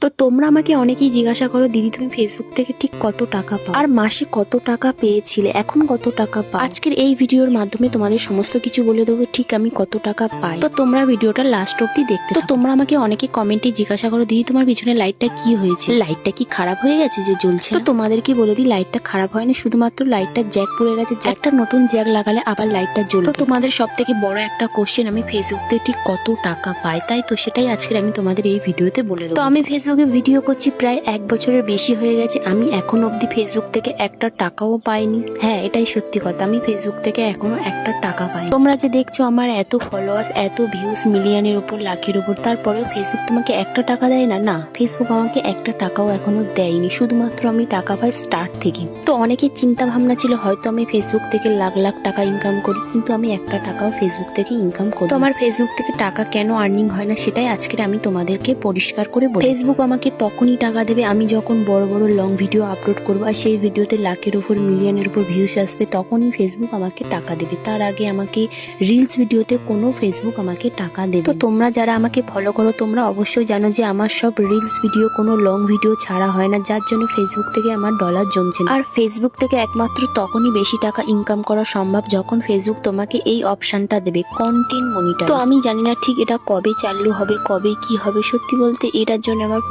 তো তোমরা আমাকে অনেকেই জিজ্ঞাসা করো, দিদি তুমি ফেসবুক থেকে ঠিক কত টাকা পাও আর মাসে কত টাকা পেয়েছিলে, এখন কত টাকা পাও। আজকের এই ভিডিওর মাধ্যমে তোমাদের সমস্ত কিছু বলে দেবো, ঠিক আমি কত টাকা পাই। তো তোমরা ভিডিওটা লাস্ট অব্দি দেখতে। তো তোমরা আমাকে অনেকে কমেন্টে জিজ্ঞাসা করো, দিদি তোমার পিছনে লাইটটা কি হয়েছে, লাইটটা কি খারাপ হয়ে গেছে যে জ্বলছে। তো তোমাদেরকে বলে দিই, লাইটটা খারাপ হয়নি, শুধুমাত্র লাইটটা জ্যাক পড়ে গেছে। একটা নতুন জ্যাক লাগালে আবার লাইটটা জ্বলবে। তো তোমাদের সব থেকে বড় একটা কোশ্চেন, আমি ফেসবুক থেকে ঠিক কত টাকা পাই, তাই তো সেটাই আজকে আমি তোমাদের এই ভিডিওতে বলে দেবো। তো আমি ফেসবুকে ভিডিও করছি প্রায় 1 বছরের বেশি হয়ে গেছে, আমি এখন অব্দি ফেসবুক থেকে একটা টাকাও পাইনি। হ্যাঁ, এটাই সত্যি কথা, আমি ফেসবুক থেকে এখনো একটা টাকা পাই। তোমরা যে দেখছো আমার এত ফলোয়ার্স, এত ভিউজ, মিলিয়নের উপর, লাখের উপর, তারপরেও ফেসবুক তোমাকে একটা টাকা দেয় না। না, ফেসবুক আমাকে একটা টাকাও এখনো দেয়নি, শুধুমাত্র আমি টাকা পাই স্টার্ট থেকে। তো অনেকের চিন্তা ভাবনা ছিল হয়তো আমি ফেসবুক থেকে লাখ লাখ টাকা ইনকাম করি, কিন্তু আমি একটা টাকাও ফেসবুক থেকে ইনকাম করি। তো আমার ফেসবুক থেকে টাকা কেন আর্নিং হয় না, সেটাই আজকে আমি তোমাদেরকে পরিষ্কার করে বলি। ফেসবুক আমাকে তখনই টাকা দেবে আমি যখন বড় বড় লং ভিডিও আপলোড করবো, আর সেই ভিডিওতে লাখের উপর, মিলিয়নের উপর ভিউজ আসবে, তখনই ফেসবুক আমাকে টাকা দেবে। তার আগে আমাকে রিলস ভিডিওতে কোনো ফেসবুক আমাকে টাকা দেবে। তো তোমরা যারা আমাকে ফলো করো, তোমরা অবশ্যই জানো যে আমার সব রিলস ভিডিও, কোনো লং ভিডিও ছাড়া হয় না, যার জন্য ফেসবুক থেকে আমার ডলার জমছে না। আর ফেসবুক থেকে একমাত্র তখনই বেশি টাকা ইনকাম করা সম্ভব যখন ফেসবুক তোমাকে এই অপশনটা দেবে, কন্টেন্ট মনিটাইজ। তো আমি জানি না ঠিক এটা কবে চালু হবে, কবে কি হবে। সত্যি বলতে এটার জন্য আমার